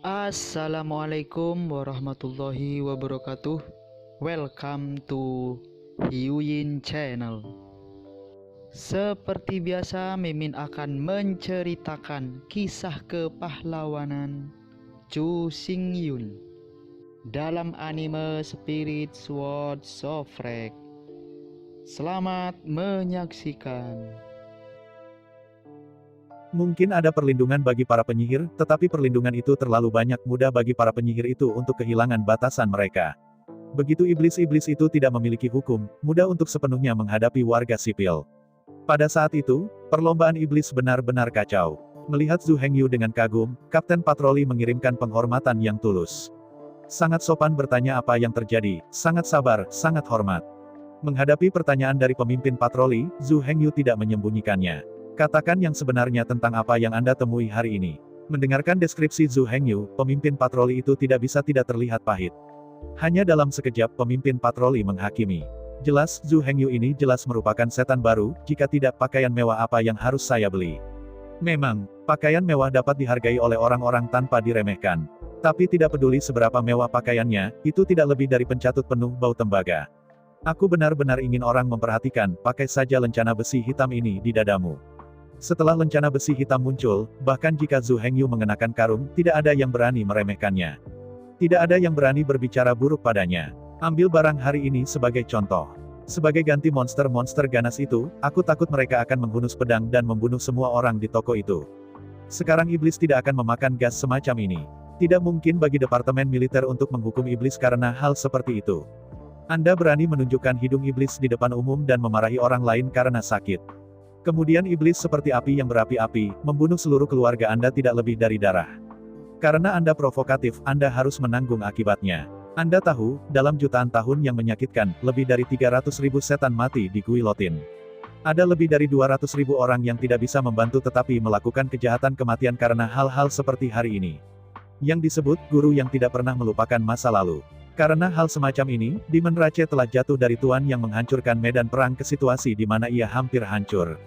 Assalamualaikum warahmatullahi wabarakatuh. Welcome to Hyuyin Channel. Seperti biasa, Mimin akan menceritakan kisah kepahlawanan Chu Xingyun dalam anime Spirit Sword Sofrek. Selamat menyaksikan. Mungkin ada perlindungan bagi para penyihir, tetapi perlindungan itu terlalu banyak mudah bagi para penyihir itu untuk kehilangan batasan mereka. Begitu iblis-iblis itu tidak memiliki hukum, mudah untuk sepenuhnya menghadapi warga sipil. Pada saat itu, perlombaan iblis benar-benar kacau. Melihat Zhu Hengyu dengan kagum, Kapten Patroli mengirimkan penghormatan yang tulus. Sangat sopan bertanya apa yang terjadi, sangat sabar, sangat hormat. Menghadapi pertanyaan dari pemimpin patroli, Zhu Hengyu tidak menyembunyikannya. Katakan yang sebenarnya tentang apa yang Anda temui hari ini. Mendengarkan deskripsi Zhu Hengyu, pemimpin patroli itu tidak terlihat pahit. Hanya dalam sekejap pemimpin patroli menghakimi. Jelas, Zhu Hengyu ini jelas merupakan setan baru, jika tidak pakaian mewah apa yang harus saya beli. Memang, pakaian mewah dapat dihargai oleh orang-orang tanpa diremehkan. Tapi tidak peduli seberapa mewah pakaiannya, itu tidak lebih dari pencatut penuh bau tembaga. Aku benar-benar ingin orang memperhatikan, pakai saja lencana besi hitam ini di dadamu. Setelah lencana besi hitam muncul, bahkan jika Zhu Hengyu mengenakan karung, tidak ada yang berani meremehkannya. Tidak ada yang berani berbicara buruk padanya. Ambil barang hari ini sebagai contoh. Sebagai ganti monster-monster ganas itu, aku takut mereka akan menghunus pedang dan membunuh semua orang di toko itu. Sekarang iblis tidak akan memakan gas semacam ini. Tidak mungkin bagi departemen militer untuk menghukum iblis karena hal seperti itu. Anda berani menunjukkan hidung iblis di depan umum dan memarahi orang lain karena sakit. Kemudian iblis seperti api yang berapi-api, membunuh seluruh keluarga Anda tidak lebih dari darah. Karena Anda provokatif, Anda harus menanggung akibatnya. Anda tahu, dalam jutaan tahun yang menyakitkan, lebih dari 300.000 setan mati di guillotine. Ada lebih dari 200.000 orang yang tidak bisa membantu tetapi melakukan kejahatan kematian karena hal-hal seperti hari ini. Yang disebut, guru yang tidak pernah melupakan masa lalu. Karena hal semacam ini, Demon Rache telah jatuh dari tuan yang menghancurkan medan perang ke situasi di mana ia hampir hancur.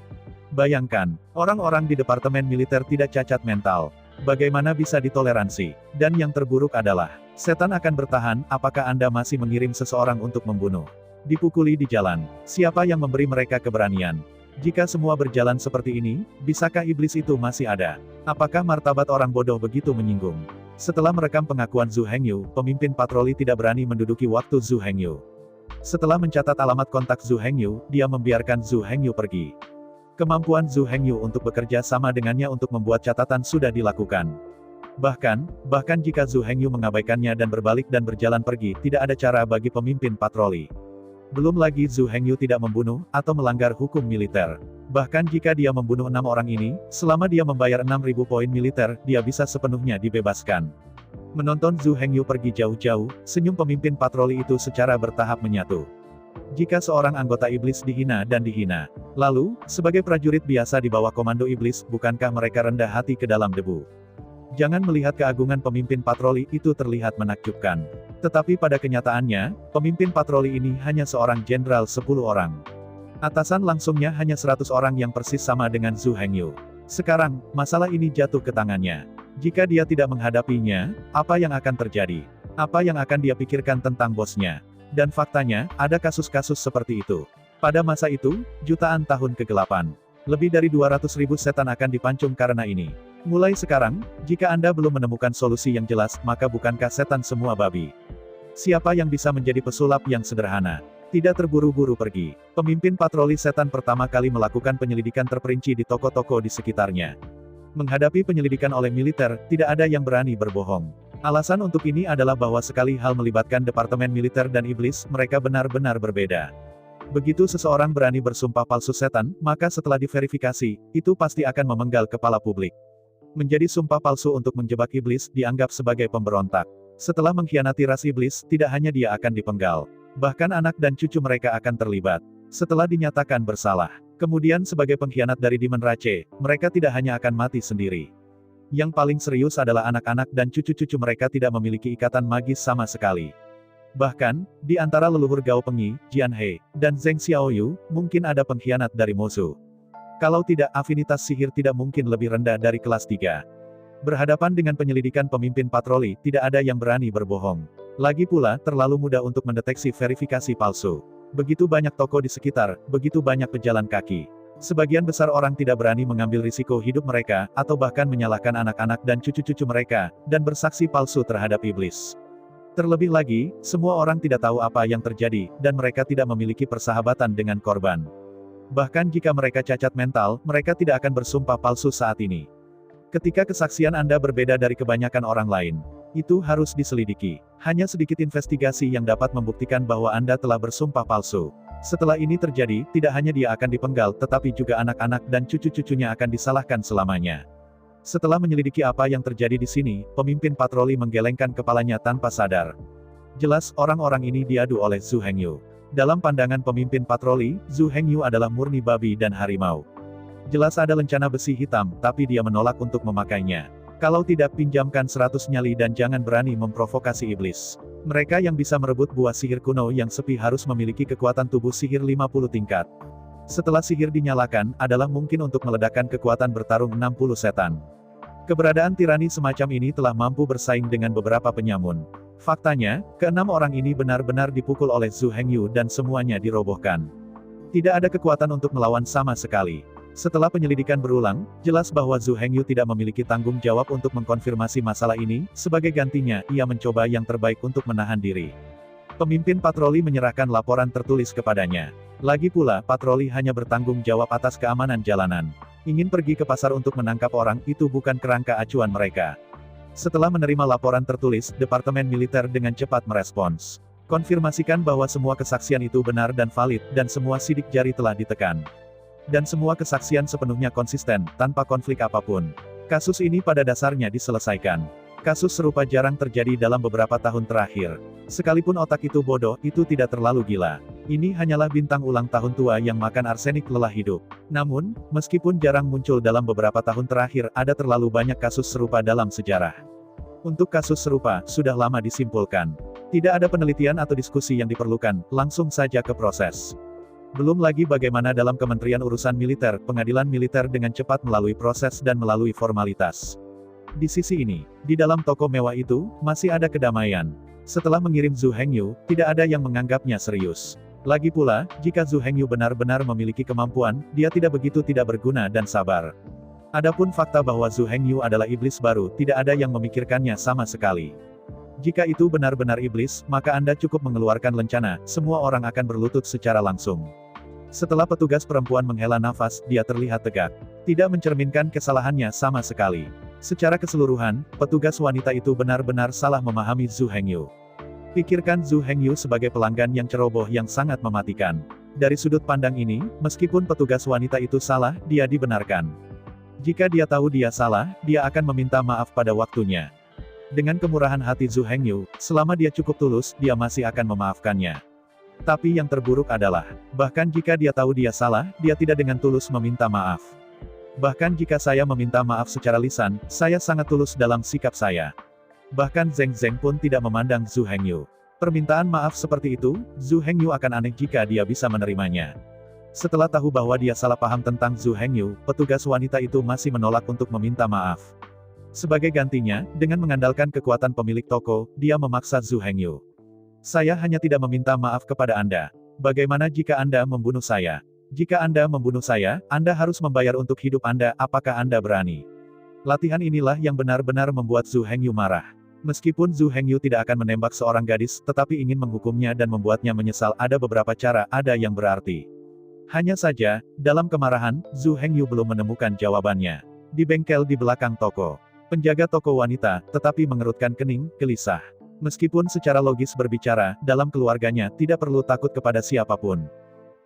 Bayangkan, orang-orang di departemen militer tidak cacat mental. Bagaimana bisa ditoleransi? Dan yang terburuk adalah, setan akan bertahan, apakah Anda masih mengirim seseorang untuk membunuh? Dipukuli di jalan. Siapa yang memberi mereka keberanian? Jika semua berjalan seperti ini, bisakah iblis itu masih ada? Apakah martabat orang bodoh begitu menyinggung? Setelah merekam pengakuan Zhu Hengyu, pemimpin patroli tidak berani menduduki waktu Zhu Hengyu. Setelah mencatat alamat kontak Zhu Hengyu, dia membiarkan Zhu Hengyu pergi. Kemampuan Zhu Hengyu untuk bekerja sama dengannya untuk membuat catatan sudah dilakukan. Bahkan jika Zhu Hengyu mengabaikannya dan berbalik dan berjalan pergi, tidak ada cara bagi pemimpin patroli. Belum lagi Zhu Hengyu tidak membunuh, atau melanggar hukum militer. Bahkan jika dia membunuh 6 orang ini, selama dia membayar 6.000 poin militer, dia bisa sepenuhnya dibebaskan. Menonton Zhu Hengyu pergi jauh-jauh, senyum pemimpin patroli itu secara bertahap menyatu. Jika seorang anggota iblis dihina dan dihina, lalu, sebagai prajurit biasa di bawah komando iblis, bukankah mereka rendah hati ke dalam debu? Jangan melihat keagungan pemimpin patroli itu terlihat menakjubkan. Tetapi pada kenyataannya, pemimpin patroli ini hanya seorang jenderal 10 orang. Atasan langsungnya hanya 100 orang yang persis sama dengan Zhu Hengyu. Sekarang, masalah ini jatuh ke tangannya. Jika dia tidak menghadapinya, apa yang akan terjadi? Apa yang akan dia pikirkan tentang bosnya? Dan faktanya, ada kasus-kasus seperti itu. Pada masa itu, jutaan tahun kegelapan. Lebih dari 200.000 setan akan dipancung karena ini. Mulai sekarang, jika Anda belum menemukan solusi yang jelas, maka bukankah setan semua babi? Siapa yang bisa menjadi pesulap yang sederhana? Tidak terburu-buru pergi. Pemimpin patroli setan pertama kali melakukan penyelidikan terperinci di toko-toko di sekitarnya. Menghadapi penyelidikan oleh militer, tidak ada yang berani berbohong. Alasan untuk ini adalah bahwa sekali hal melibatkan departemen militer dan iblis, mereka benar-benar berbeda. Begitu seseorang berani bersumpah palsu setan, maka setelah diverifikasi, itu pasti akan memenggal kepala publik. Menjadi sumpah palsu untuk menjebak iblis, dianggap sebagai pemberontak. Setelah mengkhianati ras iblis, tidak hanya dia akan dipenggal. Bahkan anak dan cucu mereka akan terlibat. Setelah dinyatakan bersalah, kemudian sebagai pengkhianat dari Demon Rache, mereka tidak hanya akan mati sendiri. Yang paling serius adalah anak-anak dan cucu-cucu mereka tidak memiliki ikatan magis sama sekali. Bahkan, di antara leluhur Gao Pengyi, Jian He, dan Zheng Xiaoyu, mungkin ada pengkhianat dari Mozu. Kalau tidak, afinitas sihir tidak mungkin lebih rendah dari kelas 3. Berhadapan dengan penyelidikan pemimpin patroli, tidak ada yang berani berbohong. Lagi pula, terlalu mudah untuk mendeteksi verifikasi palsu. Begitu banyak toko di sekitar, begitu banyak pejalan kaki. Sebagian besar orang tidak berani mengambil risiko hidup mereka, atau bahkan menyalahkan anak-anak dan cucu-cucu mereka, dan bersaksi palsu terhadap iblis. Terlebih lagi, semua orang tidak tahu apa yang terjadi, dan mereka tidak memiliki persahabatan dengan korban. Bahkan jika mereka cacat mental, mereka tidak akan bersumpah palsu saat ini. Ketika kesaksian Anda berbeda dari kebanyakan orang lain, itu harus diselidiki. Hanya sedikit investigasi yang dapat membuktikan bahwa Anda telah bersumpah palsu. Setelah ini terjadi, tidak hanya dia akan dipenggal, tetapi juga anak-anak dan cucu-cucunya akan disalahkan selamanya. Setelah menyelidiki apa yang terjadi di sini, pemimpin patroli menggelengkan kepalanya tanpa sadar. Jelas, orang-orang ini diadu oleh Zhu Hengyu. Dalam pandangan pemimpin patroli, Zhu Hengyu adalah murni babi dan harimau. Jelas ada lencana besi hitam, tapi dia menolak untuk memakainya. Kalau tidak, pinjamkan 100 nyali dan jangan berani memprovokasi iblis. Mereka yang bisa merebut buah sihir kuno yang sepi harus memiliki kekuatan tubuh sihir 50 tingkat. Setelah sihir dinyalakan, adalah mungkin untuk meledakkan kekuatan bertarung 60 setan. Keberadaan tirani semacam ini telah mampu bersaing dengan beberapa penyamun. Faktanya, keenam orang ini benar-benar dipukul oleh Zhu Hengyu dan semuanya dirobohkan. Tidak ada kekuatan untuk melawan sama sekali. Setelah penyelidikan berulang, jelas bahwa Zhu Hengyu tidak memiliki tanggung jawab untuk mengkonfirmasi masalah ini, sebagai gantinya, ia mencoba yang terbaik untuk menahan diri. Pemimpin patroli menyerahkan laporan tertulis kepadanya. Lagi pula, patroli hanya bertanggung jawab atas keamanan jalanan. Ingin pergi ke pasar untuk menangkap orang, itu bukan kerangka acuan mereka. Setelah menerima laporan tertulis, Departemen Militer dengan cepat merespons. Konfirmasikan bahwa semua kesaksian itu benar dan valid, dan semua sidik jari telah ditekan. Dan semua kesaksian sepenuhnya konsisten, tanpa konflik apapun. Kasus ini pada dasarnya diselesaikan. Kasus serupa jarang terjadi dalam beberapa tahun terakhir. Sekalipun otak itu bodoh, itu tidak terlalu gila. Ini hanyalah bintang ulang tahun tua yang makan arsenik lelah hidup. Namun, meskipun jarang muncul dalam beberapa tahun terakhir, ada terlalu banyak kasus serupa dalam sejarah. Untuk kasus serupa, sudah lama disimpulkan. Tidak ada penelitian atau diskusi yang diperlukan, langsung saja ke proses. Belum lagi bagaimana dalam Kementerian Urusan Militer, pengadilan militer dengan cepat melalui proses dan melalui formalitas. Di sisi ini, di dalam toko mewah itu, masih ada kedamaian. Setelah mengirim Zhu Hengyu, tidak ada yang menganggapnya serius. Lagi pula, jika Zhu Hengyu benar-benar memiliki kemampuan, dia tidak begitu tidak berguna dan sabar. Adapun fakta bahwa Zhu Hengyu adalah iblis baru, tidak ada yang memikirkannya sama sekali. Jika itu benar-benar iblis, maka Anda cukup mengeluarkan lencana, semua orang akan berlutut secara langsung. Setelah petugas perempuan menghela nafas, dia terlihat tegak. Tidak mencerminkan kesalahannya sama sekali. Secara keseluruhan, petugas wanita itu benar-benar salah memahami Zhu Hengyu. Pikirkan Zhu Hengyu sebagai pelanggan yang ceroboh yang sangat mematikan. Dari sudut pandang ini, meskipun petugas wanita itu salah, dia dibenarkan. Jika dia tahu dia salah, dia akan meminta maaf pada waktunya. Dengan kemurahan hati Zhu Hengyu, selama dia cukup tulus, dia masih akan memaafkannya. Tapi yang terburuk adalah, bahkan jika dia tahu dia salah, dia tidak dengan tulus meminta maaf. Bahkan jika saya meminta maaf secara lisan, saya sangat tulus dalam sikap saya. Bahkan Zheng Zheng pun tidak memandang Zhu Hengyu. Permintaan maaf seperti itu, Zhu Hengyu akan aneh jika dia bisa menerimanya. Setelah tahu bahwa dia salah paham tentang Zhu Hengyu, petugas wanita itu masih menolak untuk meminta maaf. Sebagai gantinya, dengan mengandalkan kekuatan pemilik toko, dia memaksa Zhu Hengyu. Saya hanya tidak meminta maaf kepada Anda. Bagaimana jika Anda membunuh saya? Jika Anda membunuh saya, Anda harus membayar untuk hidup Anda, apakah Anda berani? Latihan inilah yang benar-benar membuat Zhu Hengyu marah. Meskipun Zhu Hengyu tidak akan menembak seorang gadis, tetapi ingin menghukumnya dan membuatnya menyesal, ada beberapa cara, ada yang berarti. Hanya saja, dalam kemarahan, Zhu Hengyu belum menemukan jawabannya. Di bengkel di belakang toko, penjaga toko wanita, tetapi mengerutkan kening, gelisah. Meskipun secara logis berbicara, dalam keluarganya, tidak perlu takut kepada siapapun.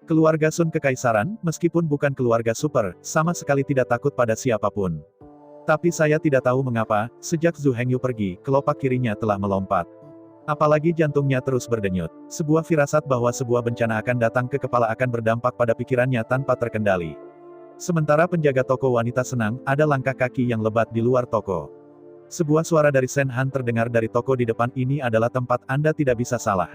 Keluarga Sun Kekaisaran, meskipun bukan keluarga super, sama sekali tidak takut pada siapapun. Tapi saya tidak tahu mengapa, sejak Zhu Hengyu pergi, kelopak kirinya telah melompat. Apalagi jantungnya terus berdenyut. Sebuah firasat bahwa sebuah bencana akan datang ke kepala akan berdampak pada pikirannya tanpa terkendali. Sementara penjaga toko wanita senang, ada langkah kaki yang lebat di luar toko. Sebuah suara dari Shen Han terdengar dari toko di depan, ini adalah tempat Anda tidak bisa salah.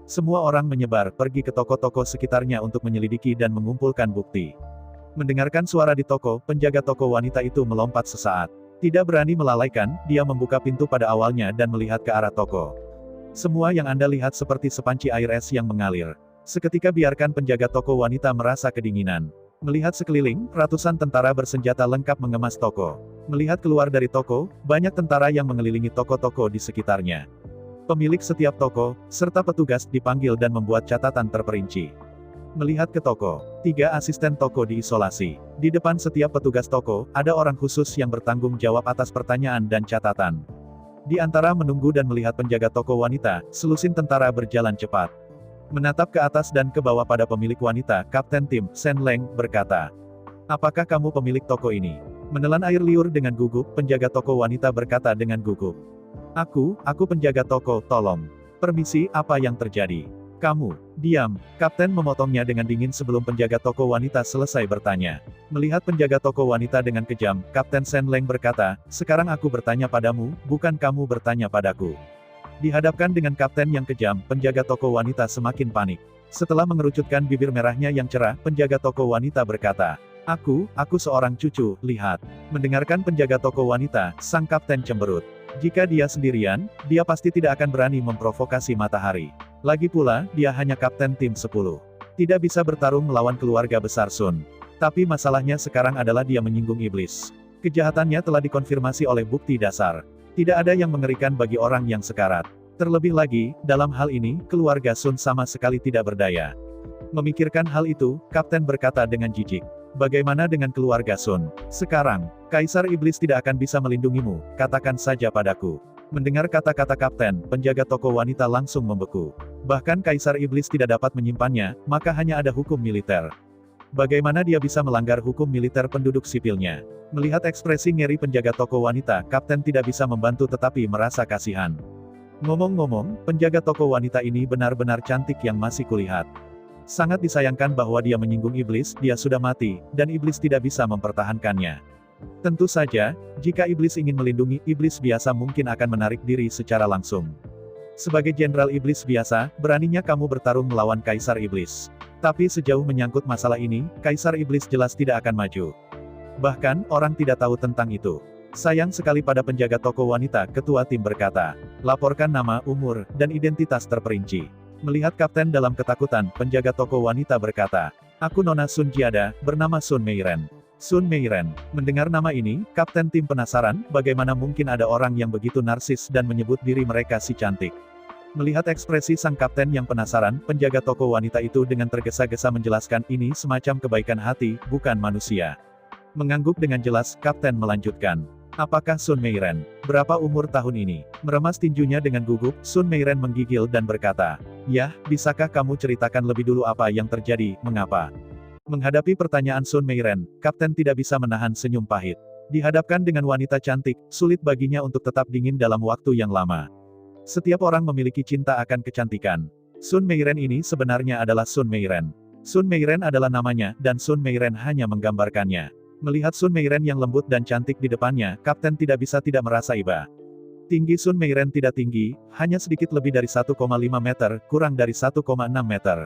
Semua orang menyebar, pergi ke toko-toko sekitarnya untuk menyelidiki dan mengumpulkan bukti. Mendengarkan suara di toko, penjaga toko wanita itu melompat sesaat. Tidak berani melalaikan, dia membuka pintu pada awalnya dan melihat ke arah toko. Semua yang Anda lihat seperti sepanci air es yang mengalir. Seketika biarkan penjaga toko wanita merasa kedinginan. Melihat sekeliling, ratusan tentara bersenjata lengkap mengemas toko. Melihat keluar dari toko, banyak tentara yang mengelilingi toko-toko di sekitarnya. Pemilik setiap toko, serta petugas dipanggil dan membuat catatan terperinci. Melihat ke toko, 3 asisten toko diisolasi. Di depan setiap petugas toko, ada orang khusus yang bertanggung jawab atas pertanyaan dan catatan. Di antara menunggu dan melihat penjaga toko wanita, selusin tentara berjalan cepat. Menatap ke atas dan ke bawah pada pemilik wanita, Kapten Tim Sen Leng berkata, "Apakah kamu pemilik toko ini?" Menelan air liur dengan gugup, penjaga toko wanita berkata dengan gugup. Aku penjaga toko, tolong. Permisi, apa yang terjadi?" "Kamu, diam." Kapten memotongnya dengan dingin sebelum penjaga toko wanita selesai bertanya. Melihat penjaga toko wanita dengan kejam, Kapten Sen Leng berkata, "Sekarang aku bertanya padamu, bukan kamu bertanya padaku." Dihadapkan dengan kapten yang kejam, penjaga toko wanita semakin panik. Setelah mengerucutkan bibir merahnya yang cerah, penjaga toko wanita berkata, Aku seorang cucu, lihat." Mendengarkan penjaga toko wanita, sang kapten cemberut. Jika dia sendirian, dia pasti tidak akan berani memprovokasi matahari. Lagi pula, dia hanya Kapten Tim 10. Tidak bisa bertarung melawan keluarga besar Sun. Tapi masalahnya sekarang adalah dia menyinggung iblis. Kejahatannya telah dikonfirmasi oleh bukti dasar. Tidak ada yang mengerikan bagi orang yang sekarat. Terlebih lagi, dalam hal ini, keluarga Sun sama sekali tidak berdaya. Memikirkan hal itu, Kapten berkata dengan jijik. "Bagaimana dengan keluarga Sun? Sekarang, Kaisar Iblis tidak akan bisa melindungimu, katakan saja padaku." Mendengar kata-kata kapten, penjaga toko wanita langsung membeku. Bahkan Kaisar Iblis tidak dapat menyimpannya, maka hanya ada hukum militer. Bagaimana dia bisa melanggar hukum militer penduduk sipilnya? Melihat ekspresi ngeri penjaga toko wanita, kapten tidak bisa membantu tetapi merasa kasihan. Ngomong-ngomong, penjaga toko wanita ini benar-benar cantik yang masih kulihat. Sangat disayangkan bahwa dia menyinggung iblis, dia sudah mati, dan iblis tidak bisa mempertahankannya. Tentu saja, jika iblis ingin melindungi, iblis biasa mungkin akan menarik diri secara langsung. Sebagai jenderal iblis biasa, beraninya kamu bertarung melawan Kaisar Iblis. Tapi sejauh menyangkut masalah ini, Kaisar Iblis jelas tidak akan maju. Bahkan, orang tidak tahu tentang itu. Sayang sekali pada penjaga toko wanita, ketua tim berkata. Laporkan nama, umur, dan identitas terperinci. Melihat kapten dalam ketakutan, penjaga toko wanita berkata, "Aku Nona Sun Jiada, bernama Sun Meiren." Sun Meiren. Mendengar nama ini, kapten tim penasaran, bagaimana mungkin ada orang yang begitu narsis dan menyebut diri mereka si cantik. Melihat ekspresi sang kapten yang penasaran, penjaga toko wanita itu dengan tergesa-gesa menjelaskan ini semacam kebaikan hati, bukan manusia. Mengangguk dengan jelas, kapten melanjutkan. "Apakah Sun Meiren? Berapa umur tahun ini?" Meremas tinjunya dengan gugup, Sun Meiren menggigil dan berkata, "Yah, bisakah kamu ceritakan lebih dulu apa yang terjadi, mengapa?" Menghadapi pertanyaan Sun Meiren, kapten tidak bisa menahan senyum pahit. Dihadapkan dengan wanita cantik, sulit baginya untuk tetap dingin dalam waktu yang lama. Setiap orang memiliki cinta akan kecantikan. Sun Meiren ini sebenarnya adalah Sun Meiren. Sun Meiren adalah namanya, dan Sun Meiren hanya menggambarkannya. Melihat Sun Meiren yang lembut dan cantik di depannya, kapten tidak bisa tidak merasa iba. Tinggi Sun Meiren tidak tinggi, hanya sedikit lebih dari 1,5 meter, kurang dari 1,6 meter.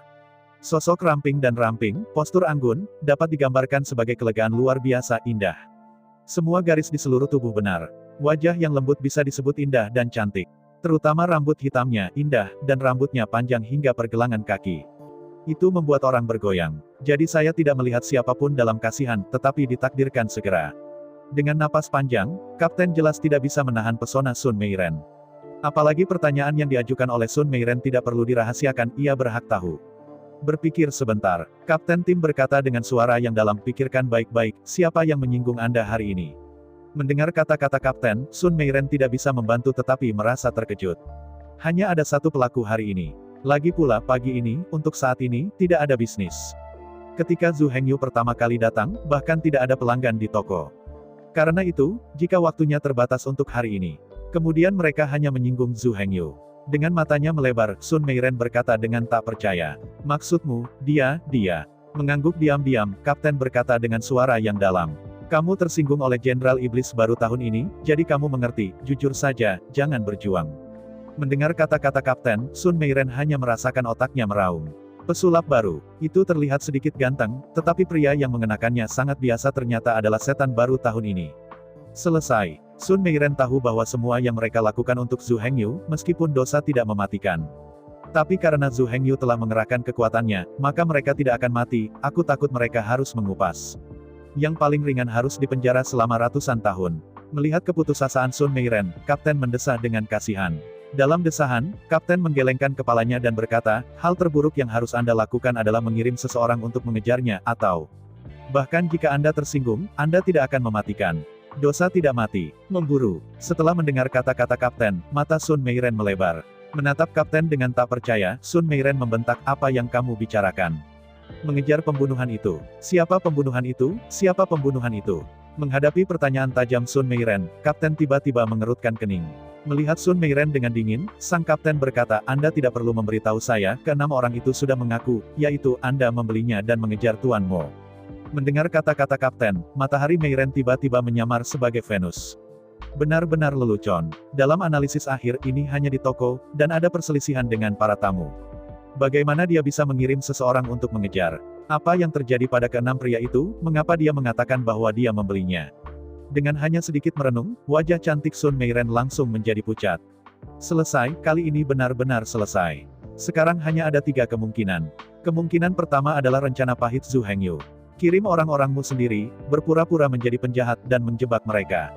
Sosok ramping dan ramping, postur anggun, dapat digambarkan sebagai kelegaan luar biasa indah. Semua garis di seluruh tubuh benar. Wajah yang lembut bisa disebut indah dan cantik. Terutama rambut hitamnya, indah, dan rambutnya panjang hingga pergelangan kaki. Itu membuat orang bergoyang. Jadi saya tidak melihat siapapun dalam kasihan, tetapi ditakdirkan segera. Dengan napas panjang, kapten jelas tidak bisa menahan pesona Sun Meiren. Apalagi pertanyaan yang diajukan oleh Sun Meiren tidak perlu dirahasiakan, ia berhak tahu. Berpikir sebentar, kapten tim berkata dengan suara yang dalam, "Pikirkan baik-baik, siapa yang menyinggung Anda hari ini?" Mendengar kata-kata kapten, Sun Meiren tidak bisa membantu tetapi merasa terkejut. Hanya ada satu pelaku hari ini. Lagi pula pagi ini, untuk saat ini, tidak ada bisnis. Ketika Zhu Hengyu pertama kali datang, bahkan tidak ada pelanggan di toko. Karena itu, jika waktunya terbatas untuk hari ini. Kemudian mereka hanya menyinggung Zhu Hengyu. Dengan matanya melebar, Sun Meiren berkata dengan tak percaya. "Maksudmu, dia?" Mengangguk diam-diam, kapten berkata dengan suara yang dalam. "Kamu tersinggung oleh Jenderal Iblis baru tahun ini, jadi kamu mengerti, jujur saja, jangan berjuang." Mendengar kata-kata kapten, Sun Meiren hanya merasakan otaknya meraung. Pesulap baru, itu terlihat sedikit ganteng, tetapi pria yang mengenakannya sangat biasa ternyata adalah setan baru tahun ini. Selesai. Sun Meiren tahu bahwa semua yang mereka lakukan untuk Zhu Hengyu, meskipun dosa tidak mematikan. Tapi karena Zhu Hengyu telah mengerahkan kekuatannya, maka mereka tidak akan mati, aku takut mereka harus mengupas. Yang paling ringan harus dipenjara selama ratusan tahun. Melihat keputusasaan Sun Meiren, Kapten mendesah dengan kasihan. Dalam desahan, Kapten menggelengkan kepalanya dan berkata, hal terburuk yang harus Anda lakukan adalah mengirim seseorang untuk mengejarnya, atau bahkan jika Anda tersinggung, Anda tidak akan mematikan. Dosa tidak mati, memburu. Setelah mendengar kata-kata Kapten, mata Sun Meiren melebar. Menatap Kapten dengan tak percaya, Sun Meiren membentak, apa yang kamu bicarakan? Mengejar pembunuhan itu. Siapa pembunuhan itu? Siapa pembunuhan itu? Menghadapi pertanyaan tajam Sun Meiren, Kapten tiba-tiba mengerutkan kening. Melihat Sun Meiren dengan dingin, sang Kapten berkata, Anda tidak perlu memberitahu saya, keenam orang itu sudah mengaku, yaitu Anda membelinya dan mengejar Tuan Mo. Mendengar kata-kata Kapten, matahari Meiren tiba-tiba menyamar sebagai Venus. Benar-benar lelucon. Dalam analisis akhir ini hanya di toko, dan ada perselisihan dengan para tamu. Bagaimana dia bisa mengirim seseorang untuk mengejar? Apa yang terjadi pada keenam pria itu? Mengapa dia mengatakan bahwa dia membelinya? Dengan hanya sedikit merenung, wajah cantik Sun Meiren langsung menjadi pucat. Selesai, kali ini benar-benar selesai. Sekarang hanya ada 3 kemungkinan. Kemungkinan pertama adalah rencana pahit Zhu Hengyu. Kirim orang-orangmu sendiri, berpura-pura menjadi penjahat dan menjebak mereka.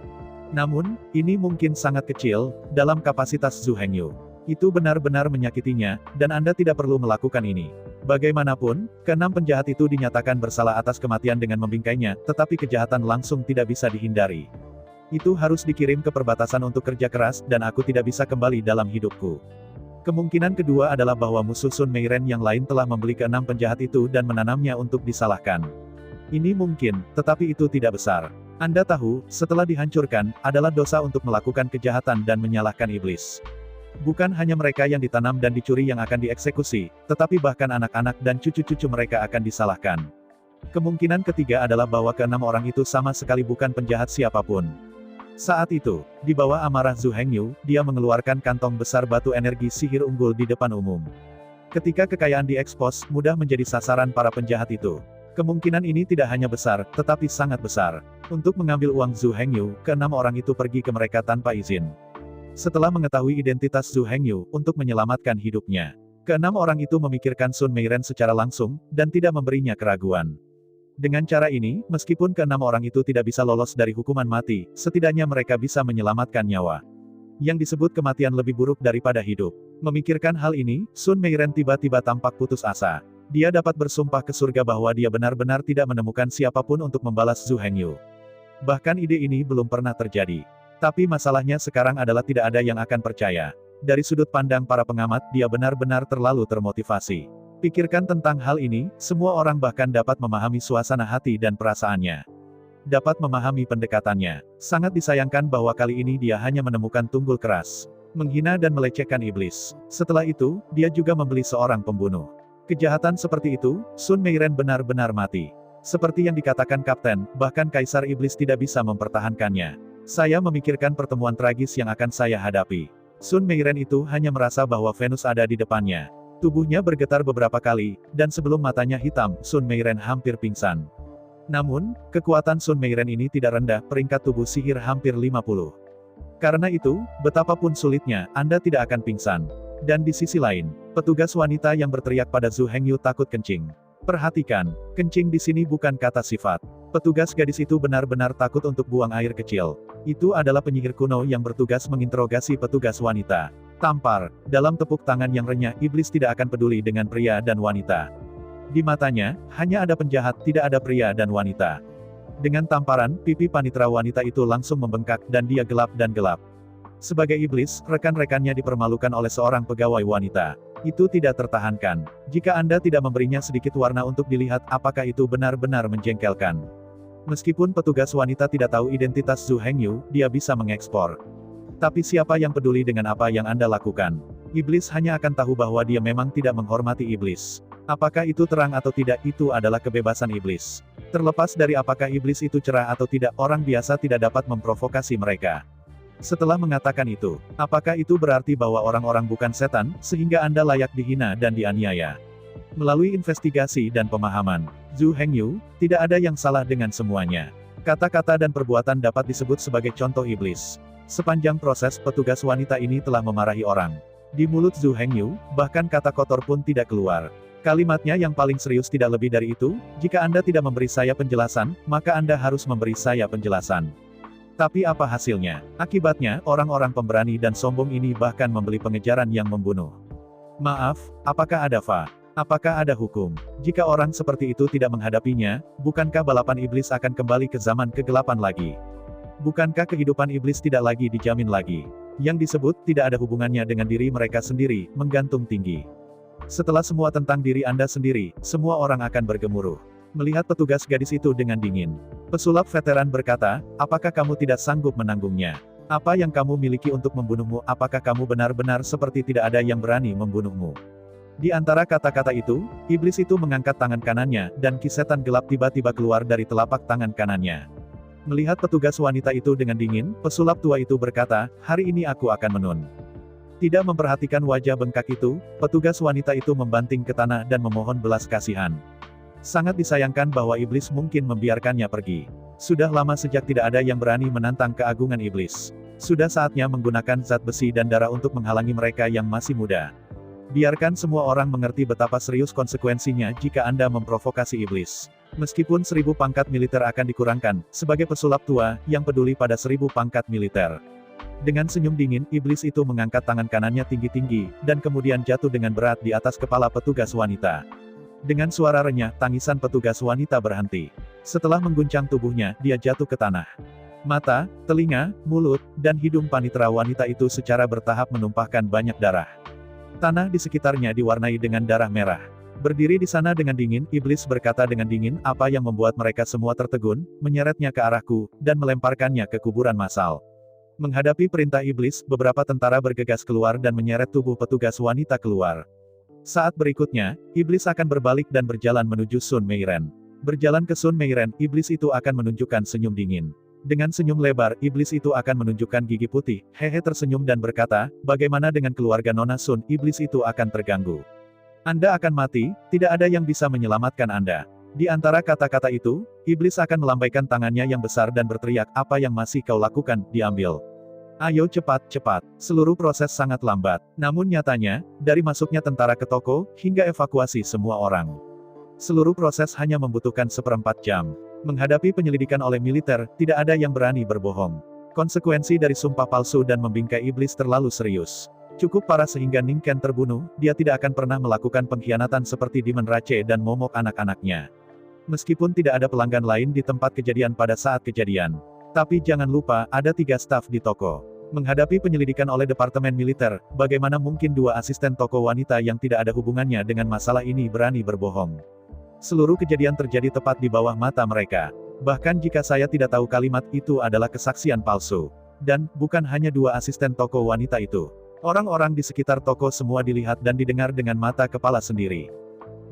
Namun, ini mungkin sangat kecil, dalam kapasitas Zhu Hengyu. Itu benar-benar menyakitinya, dan Anda tidak perlu melakukan ini. Bagaimanapun, keenam penjahat itu dinyatakan bersalah atas kematian dengan membingkainya, tetapi kejahatan langsung tidak bisa dihindari. Itu harus dikirim ke perbatasan untuk kerja keras, dan aku tidak bisa kembali dalam hidupku. Kemungkinan kedua adalah bahwa musuh Sun Meiren yang lain telah membeli keenam penjahat itu dan menanamnya untuk disalahkan. Ini mungkin, tetapi itu tidak besar. Anda tahu, setelah dihancurkan, adalah dosa untuk melakukan kejahatan dan menyalahkan iblis. Bukan hanya mereka yang ditanam dan dicuri yang akan dieksekusi, tetapi bahkan anak-anak dan cucu-cucu mereka akan disalahkan. Kemungkinan ketiga adalah bahwa keenam orang itu sama sekali bukan penjahat siapapun. Saat itu, di bawah amarah Zhu Hengyu, dia mengeluarkan kantong besar batu energi sihir unggul di depan umum. Ketika kekayaan diekspos, mudah menjadi sasaran para penjahat itu. Kemungkinan ini tidak hanya besar, tetapi sangat besar. Untuk mengambil uang Zhu Hengyu, keenam orang itu pergi ke mereka tanpa izin. Setelah mengetahui identitas Zhu Hengyu, untuk menyelamatkan hidupnya, keenam orang itu memikirkan Sun Meiren secara langsung, dan tidak memberinya keraguan. Dengan cara ini, meskipun keenam orang itu tidak bisa lolos dari hukuman mati, setidaknya mereka bisa menyelamatkan nyawa. Yang disebut kematian lebih buruk daripada hidup. Memikirkan hal ini, Sun Meiren tiba-tiba tampak putus asa. Dia dapat bersumpah ke surga bahwa dia benar-benar tidak menemukan siapapun untuk membalas Zhu Hengyu. Bahkan ide ini belum pernah terjadi. Tapi masalahnya sekarang adalah tidak ada yang akan percaya. Dari sudut pandang para pengamat, dia benar-benar terlalu termotivasi. Pikirkan tentang hal ini, semua orang bahkan dapat memahami suasana hati dan perasaannya. Dapat memahami pendekatannya. Sangat disayangkan bahwa kali ini dia hanya menemukan tunggul keras. Menghina dan melecehkan iblis. Setelah itu, dia juga membeli seorang pembunuh. Kejahatan seperti itu, Sun Meiren benar-benar mati. Seperti yang dikatakan Kapten, bahkan Kaisar Iblis tidak bisa mempertahankannya. Saya memikirkan pertemuan tragis yang akan saya hadapi. Sun Meiren itu hanya merasa bahwa Venus ada di depannya. Tubuhnya bergetar beberapa kali, dan sebelum matanya hitam, Sun Meiren hampir pingsan. Namun, kekuatan Sun Meiren ini tidak rendah, peringkat tubuh sihir hampir 50. Karena itu, betapapun sulitnya, Anda tidak akan pingsan. Dan di sisi lain, petugas wanita yang berteriak pada Zhu Hengyu takut kencing. Perhatikan, kencing di sini bukan kata sifat. Petugas gadis itu benar-benar takut untuk buang air kecil. Itu adalah penyihir kuno yang bertugas menginterogasi petugas wanita. Tampar, dalam tepuk tangan yang renyah, iblis tidak akan peduli dengan pria dan wanita. Di matanya, hanya ada penjahat, tidak ada pria dan wanita. Dengan tamparan, pipi panitera wanita itu langsung membengkak, dan dia gelap dan gelap. Sebagai iblis, rekan-rekannya dipermalukan oleh seorang pegawai wanita. Itu tidak tertahankan. Jika Anda tidak memberinya sedikit warna untuk dilihat, apakah itu benar-benar menjengkelkan. Meskipun petugas wanita tidak tahu identitas Zhu Hengyu, dia bisa mengekspor. Tapi siapa yang peduli dengan apa yang Anda lakukan? Iblis hanya akan tahu bahwa dia memang tidak menghormati iblis. Apakah itu terang atau tidak, itu adalah kebebasan iblis. Terlepas dari apakah iblis itu cerah atau tidak, orang biasa tidak dapat memprovokasi mereka. Setelah mengatakan itu, apakah itu berarti bahwa orang-orang bukan setan, sehingga Anda layak dihina dan dianiaya? Melalui investigasi dan pemahaman, Zhu Hengyu, tidak ada yang salah dengan semuanya. Kata-kata dan perbuatan dapat disebut sebagai contoh iblis. Sepanjang proses, petugas wanita ini telah memarahi orang. Di mulut Zhu Hengyu, bahkan kata kotor pun tidak keluar. Kalimatnya yang paling serius tidak lebih dari itu, jika Anda tidak memberi saya penjelasan, maka Anda harus memberi saya penjelasan. Tapi apa hasilnya? Akibatnya, orang-orang pemberani dan sombong ini bahkan membeli pengejaran yang membunuh. Maaf, apakah ada fa? Apakah ada hukum? Jika orang seperti itu tidak menghadapinya, bukankah balapan iblis akan kembali ke zaman kegelapan lagi? Bukankah kehidupan iblis tidak lagi dijamin lagi? Yang disebut tidak ada hubungannya dengan diri mereka sendiri, menggantung tinggi. Setelah semua tentang diri Anda sendiri, semua orang akan bergemuruh. Melihat petugas gadis itu dengan dingin, pesulap veteran berkata, apakah kamu tidak sanggup menanggungnya? Apa yang kamu miliki untuk membunuhmu? Apakah kamu benar-benar seperti tidak ada yang berani membunuhmu? Di antara kata-kata itu, iblis itu mengangkat tangan kanannya, dan kisetan gelap tiba-tiba keluar dari telapak tangan kanannya. Melihat petugas wanita itu dengan dingin, pesulap tua itu berkata, hari ini aku akan menun. Tidak memperhatikan wajah bengkak itu, petugas wanita itu membanting ke tanah dan memohon belas kasihan. Sangat disayangkan bahwa iblis mungkin membiarkannya pergi. Sudah lama sejak tidak ada yang berani menantang keagungan iblis. Sudah saatnya menggunakan zat besi dan darah untuk menghalangi mereka yang masih muda. Biarkan semua orang mengerti betapa serius konsekuensinya jika Anda memprovokasi iblis. Meskipun 1000 pangkat militer akan dikurangkan, sebagai pesulap tua, yang peduli pada 1000 pangkat militer. Dengan senyum dingin, iblis itu mengangkat tangan kanannya tinggi-tinggi, dan kemudian jatuh dengan berat di atas kepala petugas wanita. Dengan suara renyah, tangisan petugas wanita berhenti. Setelah mengguncang tubuhnya, dia jatuh ke tanah. Mata, telinga, mulut, dan hidung panitera wanita itu secara bertahap menumpahkan banyak darah. Tanah di sekitarnya diwarnai dengan darah merah. Berdiri di sana dengan dingin, iblis berkata dengan dingin, apa yang membuat mereka semua tertegun, menyeretnya ke arahku, dan melemparkannya ke kuburan massal. Menghadapi perintah iblis, beberapa tentara bergegas keluar dan menyeret tubuh petugas wanita keluar. Saat berikutnya, iblis akan berbalik dan berjalan menuju Sun Meiren. Berjalan ke Sun Meiren, iblis itu akan menunjukkan senyum dingin. Dengan senyum lebar, iblis itu akan menunjukkan gigi putih, hehe tersenyum dan berkata, bagaimana dengan keluarga Nona Sun, iblis itu akan terganggu. Anda akan mati, tidak ada yang bisa menyelamatkan Anda. Di antara kata-kata itu, iblis akan melambaikan tangannya yang besar dan berteriak, apa yang masih kau lakukan, diambil. Ayo cepat, cepat. Seluruh proses sangat lambat. Namun nyatanya, dari masuknya tentara ke toko, hingga evakuasi semua orang. Seluruh proses hanya membutuhkan 1/4 jam. Menghadapi penyelidikan oleh militer, tidak ada yang berani berbohong. Konsekuensi dari sumpah palsu dan membingkai iblis terlalu serius. Cukup parah sehingga Ning Ken terbunuh, dia tidak akan pernah melakukan pengkhianatan seperti Demon Rache dan momok anak-anaknya. Meskipun tidak ada pelanggan lain di tempat kejadian pada saat kejadian. Tapi jangan lupa, ada 3 staf di toko. Menghadapi penyelidikan oleh Departemen Militer, bagaimana mungkin 2 asisten toko wanita yang tidak ada hubungannya dengan masalah ini berani berbohong? Seluruh kejadian terjadi tepat di bawah mata mereka. Bahkan jika saya tidak tahu kalimat itu adalah kesaksian palsu. Dan, bukan hanya 2 asisten toko wanita itu. Orang-orang di sekitar toko semua dilihat dan didengar dengan mata kepala sendiri.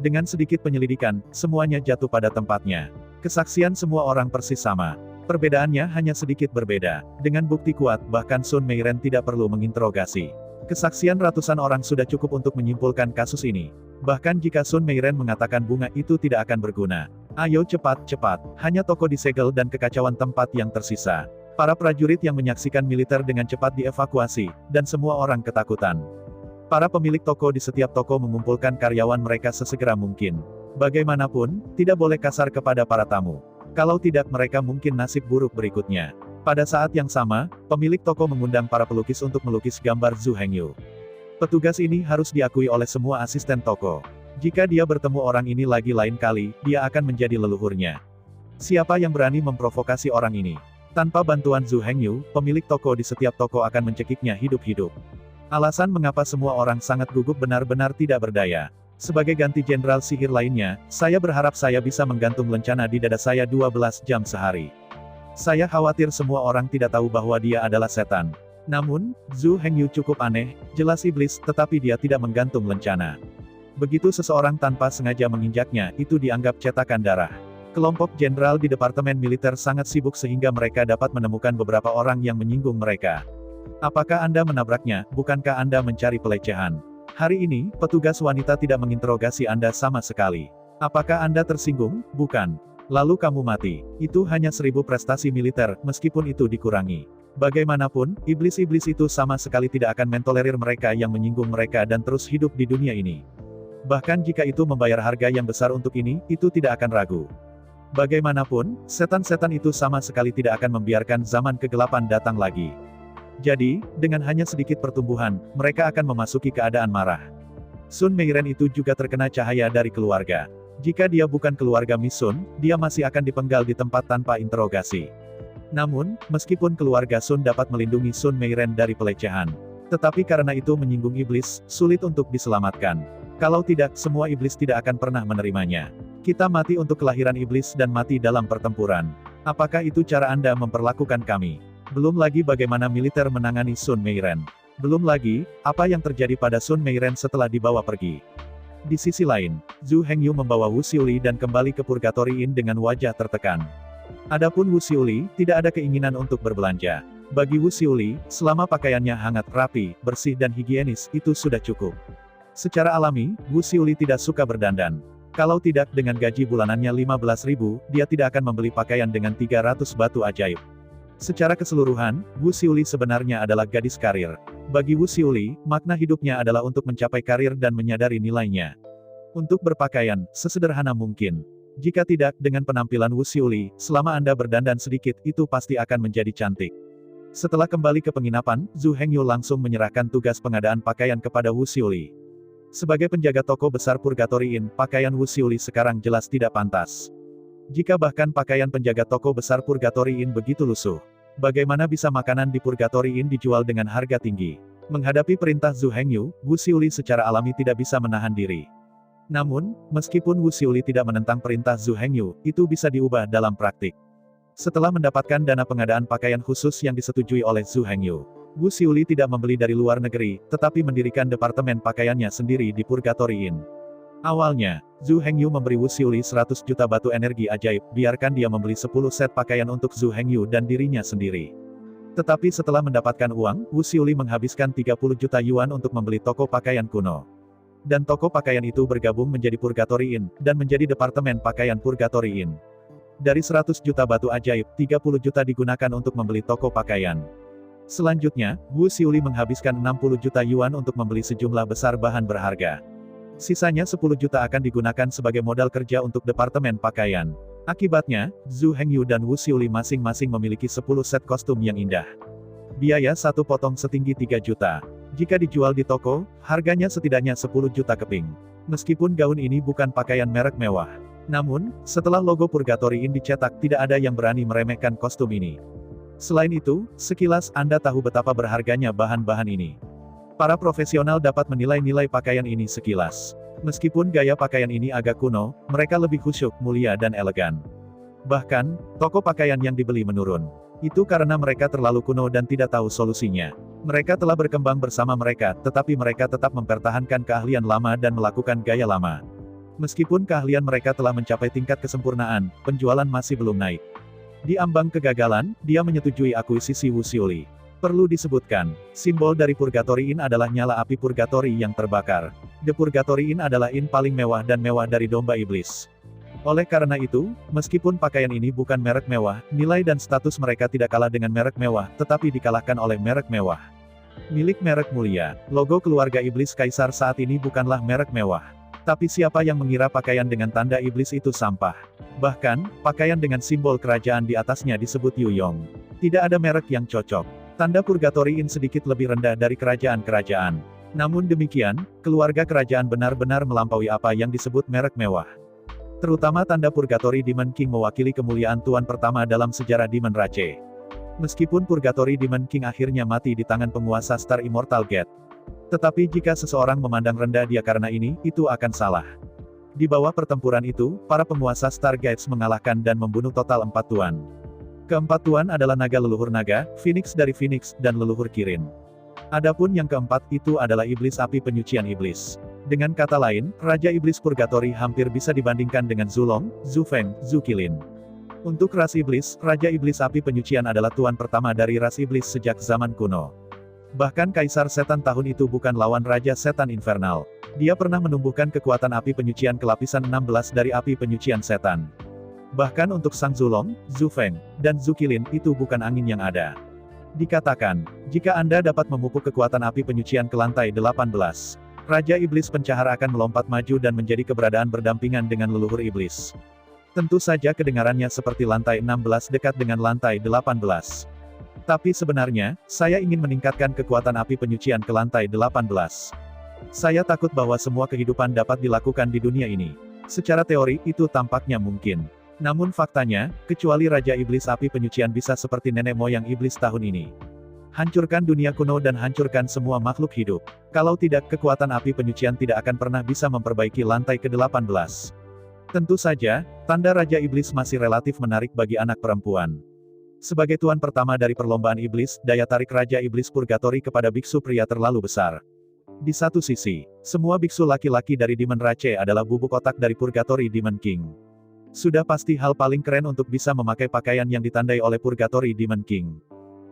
Dengan sedikit penyelidikan, semuanya jatuh pada tempatnya. Kesaksian semua orang persis sama. Perbedaannya hanya sedikit berbeda. Dengan bukti kuat, bahkan Sun Meiren tidak perlu menginterogasi. Kesaksian ratusan orang sudah cukup untuk menyimpulkan kasus ini. Bahkan jika Sun Meiren mengatakan bunga itu tidak akan berguna. Ayo cepat, cepat. Hanya toko disegel dan kekacauan tempat yang tersisa. Para prajurit yang menyaksikan militer dengan cepat dievakuasi, dan semua orang ketakutan. Para pemilik toko di setiap toko mengumpulkan karyawan mereka sesegera mungkin. Bagaimanapun, tidak boleh kasar kepada para tamu. Kalau tidak mereka mungkin nasib buruk berikutnya. Pada saat yang sama, pemilik toko mengundang para pelukis untuk melukis gambar Zhu Hengyu. Petugas ini harus diakui oleh semua asisten toko. Jika dia bertemu orang ini lagi lain kali, dia akan menjadi leluhurnya. Siapa yang berani memprovokasi orang ini? Tanpa bantuan Zhu Hengyu, pemilik toko di setiap toko akan mencekiknya hidup-hidup. Alasan mengapa semua orang sangat gugup benar-benar tidak berdaya. Sebagai ganti jenderal sihir lainnya, saya berharap saya bisa menggantung lencana di dada saya 12 jam sehari. Saya khawatir semua orang tidak tahu bahwa dia adalah setan. Namun, Zhu Hengyu cukup aneh, jelas iblis, tetapi dia tidak menggantung lencana. Begitu seseorang tanpa sengaja menginjaknya, itu dianggap cetakan darah. Kelompok jenderal di Departemen Militer sangat sibuk sehingga mereka dapat menemukan beberapa orang yang menyinggung mereka. Apakah Anda menabraknya, bukankah Anda mencari pelecehan? Hari ini, petugas wanita tidak menginterogasi Anda sama sekali. Apakah Anda tersinggung? Bukan. Lalu kamu mati. Itu hanya 1000 prestasi militer, meskipun itu dikurangi. Bagaimanapun, iblis-iblis itu sama sekali tidak akan mentolerir mereka yang menyinggung mereka dan terus hidup di dunia ini. Bahkan jika itu membayar harga yang besar untuk ini, itu tidak akan ragu. Bagaimanapun, setan-setan itu sama sekali tidak akan membiarkan zaman kegelapan datang lagi. Jadi, dengan hanya sedikit pertumbuhan, mereka akan memasuki keadaan marah. Sun Meiren itu juga terkena cahaya dari keluarga. Jika dia bukan keluarga Misun, dia masih akan dipenggal di tempat tanpa interogasi. Namun, meskipun keluarga Sun dapat melindungi Sun Meiren dari pelecehan, tetapi karena itu menyinggung iblis, sulit untuk diselamatkan. Kalau tidak, semua iblis tidak akan pernah menerimanya. Kita mati untuk kelahiran iblis dan mati dalam pertempuran. Apakah itu cara Anda memperlakukan kami? Belum lagi bagaimana militer menangani Sun Meiren. Belum lagi, apa yang terjadi pada Sun Meiren setelah dibawa pergi. Di sisi lain, Zhu Hengyu membawa Wu Xiuli dan kembali ke Purgatory Inn dengan wajah tertekan. Adapun Wu Xiuli, tidak ada keinginan untuk berbelanja. Bagi Wu Xiuli, selama pakaiannya hangat, rapi, bersih dan higienis, itu sudah cukup. Secara alami, Wu Xiuli tidak suka berdandan. Kalau tidak, dengan gaji bulanannya 15.000, dia tidak akan membeli pakaian dengan 300 batu ajaib. Secara keseluruhan, Wu Xiuli sebenarnya adalah gadis karir. Bagi Wu Xiuli, makna hidupnya adalah untuk mencapai karir dan menyadari nilainya. Untuk berpakaian, sesederhana mungkin. Jika tidak, dengan penampilan Wu Xiuli, selama Anda berdandan sedikit, itu pasti akan menjadi cantik. Setelah kembali ke penginapan, Zhu Hengyu langsung menyerahkan tugas pengadaan pakaian kepada Wu Xiuli. Sebagai penjaga toko besar Purgatory Inn, pakaian Wu Xiuli sekarang jelas tidak pantas. Jika bahkan pakaian penjaga toko besar Purgatory Inn begitu lusuh, bagaimana bisa makanan di Purgatory Inn dijual dengan harga tinggi? Menghadapi perintah Zhu Hengyu, Wu Xiuli secara alami tidak bisa menahan diri. Namun, meskipun Wu Xiuli tidak menentang perintah Zhu Hengyu, itu bisa diubah dalam praktik. Setelah mendapatkan dana pengadaan pakaian khusus yang disetujui oleh Zhu Hengyu, Wu Xiuli tidak membeli dari luar negeri, tetapi mendirikan departemen pakaiannya sendiri di Purgatory Inn. Awalnya, Zhu Hengyu memberi Wu Xiuli 100 juta batu energi ajaib, biarkan dia membeli 10 set pakaian untuk Zhu Hengyu dan dirinya sendiri. Tetapi setelah mendapatkan uang, Wu Xiuli menghabiskan 30 juta yuan untuk membeli toko pakaian kuno. Dan toko pakaian itu bergabung menjadi Purgatory Inn, dan menjadi departemen pakaian Purgatory Inn. Dari 100 juta batu ajaib, 30 juta digunakan untuk membeli toko pakaian. Selanjutnya, Wu Xiuli menghabiskan 60 juta yuan untuk membeli sejumlah besar bahan berharga. Sisanya 10 juta akan digunakan sebagai modal kerja untuk departemen pakaian. Akibatnya, Zhu Hengyu dan Wu Xiuli masing-masing memiliki 10 set kostum yang indah. Biaya satu potong setinggi 3 juta. Jika dijual di toko, harganya setidaknya 10 juta keping. Meskipun gaun ini bukan pakaian merek mewah. Namun, setelah logo Purgatory Inn dicetak, tidak ada yang berani meremehkan kostum ini. Selain itu, sekilas Anda tahu betapa berharganya bahan-bahan ini. Para profesional dapat menilai nilai pakaian ini sekilas. Meskipun gaya pakaian ini agak kuno, mereka lebih khusyuk, mulia dan elegan. Bahkan, toko pakaian yang dibeli menurun. Itu karena mereka terlalu kuno dan tidak tahu solusinya. Mereka telah berkembang bersama mereka, tetapi mereka tetap mempertahankan keahlian lama dan melakukan gaya lama. Meskipun keahlian mereka telah mencapai tingkat kesempurnaan, penjualan masih belum naik. Di ambang kegagalan, dia menyetujui akuisisi Wu Xiuli. Perlu disebutkan, simbol dari Purgatory Inn adalah nyala api Purgatory yang terbakar. The Purgatory Inn adalah inn paling mewah dan mewah dari domba iblis. Oleh karena itu, meskipun pakaian ini bukan merek mewah, nilai dan status mereka tidak kalah dengan merek mewah, tetapi dikalahkan oleh merek mewah. Milik merek mulia, logo keluarga iblis kaisar saat ini bukanlah merek mewah. Tapi siapa yang mengira pakaian dengan tanda iblis itu sampah? Bahkan, pakaian dengan simbol kerajaan di atasnya disebut Yuyong. Tidak ada merek yang cocok. Tanda Purgatory Inn sedikit lebih rendah dari kerajaan-kerajaan. Namun demikian, keluarga kerajaan benar-benar melampaui apa yang disebut merek mewah. Terutama tanda Purgatory Demon King mewakili kemuliaan tuan pertama dalam sejarah Demon Rache. Meskipun Purgatory Demon King akhirnya mati di tangan penguasa Star Immortal Gate. Tetapi jika seseorang memandang rendah dia karena ini, itu akan salah. Di bawah pertempuran itu, para penguasa Stargates mengalahkan dan membunuh total 4 tuan. Keempat tuan adalah naga leluhur naga, Phoenix dari Phoenix, dan leluhur Kirin. Adapun yang keempat itu adalah iblis api penyucian iblis. Dengan kata lain, Raja Iblis Purgatory hampir bisa dibandingkan dengan Zulong, Zufeng, Zukilin. Untuk ras iblis, Raja Iblis Api Penyucian adalah tuan pertama dari ras iblis sejak zaman kuno. Bahkan Kaisar Setan tahun itu bukan lawan Raja Setan Infernal. Dia pernah menumbuhkan kekuatan api penyucian ke lapisan 16 dari api penyucian setan. Bahkan untuk Sang Zulong, Zhu Feng, dan Zhu Qilin itu bukan angin yang ada. Dikatakan, jika Anda dapat memupuk kekuatan api penyucian ke lantai 18, Raja Iblis Pencahar akan melompat maju dan menjadi keberadaan berdampingan dengan leluhur iblis. Tentu saja kedengarannya seperti lantai 16 dekat dengan lantai 18. Tapi sebenarnya, saya ingin meningkatkan kekuatan api penyucian ke lantai 18. Saya takut bahwa semua kehidupan dapat dilakukan di dunia ini. Secara teori, itu tampaknya mungkin. Namun faktanya, kecuali Raja Iblis Api Penyucian bisa seperti nenek moyang iblis tahun ini. Hancurkan dunia kuno dan hancurkan semua makhluk hidup. Kalau tidak, kekuatan api penyucian tidak akan pernah bisa memperbaiki lantai ke-18. Tentu saja, tanda Raja Iblis masih relatif menarik bagi anak perempuan. Sebagai tuan pertama dari perlombaan iblis, daya tarik Raja Iblis Purgatori kepada biksu pria terlalu besar. Di satu sisi, semua biksu laki-laki dari Demon Rache adalah bubuk otak dari Purgatori Demon King. Sudah pasti hal paling keren untuk bisa memakai pakaian yang ditandai oleh Purgatori Demon King.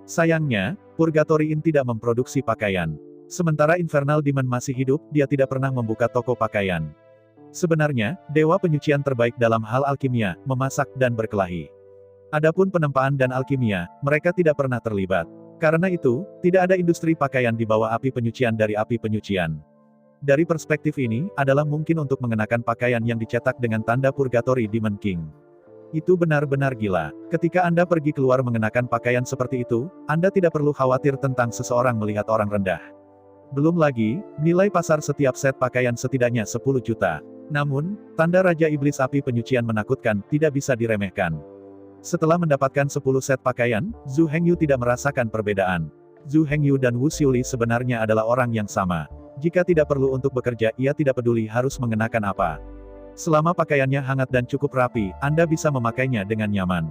Sayangnya, Purgatori In tidak memproduksi pakaian. Sementara Infernal Demon masih hidup, dia tidak pernah membuka toko pakaian. Sebenarnya, dewa penyucian terbaik dalam hal alkimia, memasak dan berkelahi. Adapun penempaan dan alkimia, mereka tidak pernah terlibat. Karena itu, tidak ada industri pakaian di bawah api penyucian dari api penyucian. Dari perspektif ini, adalah mungkin untuk mengenakan pakaian yang dicetak dengan tanda Purgatori Demon King. Itu benar-benar gila. Ketika Anda pergi keluar mengenakan pakaian seperti itu, Anda tidak perlu khawatir tentang seseorang melihat orang rendah. Belum lagi, nilai pasar setiap set pakaian setidaknya 10 juta. Namun, tanda Raja Iblis Api Penyucian menakutkan, tidak bisa diremehkan. Setelah mendapatkan 10 set pakaian, Zhu Hengyu tidak merasakan perbedaan. Zhu Hengyu dan Wu Xiuli sebenarnya adalah orang yang sama. Jika tidak perlu untuk bekerja, ia tidak peduli harus mengenakan apa. Selama pakaiannya hangat dan cukup rapi, Anda bisa memakainya dengan nyaman.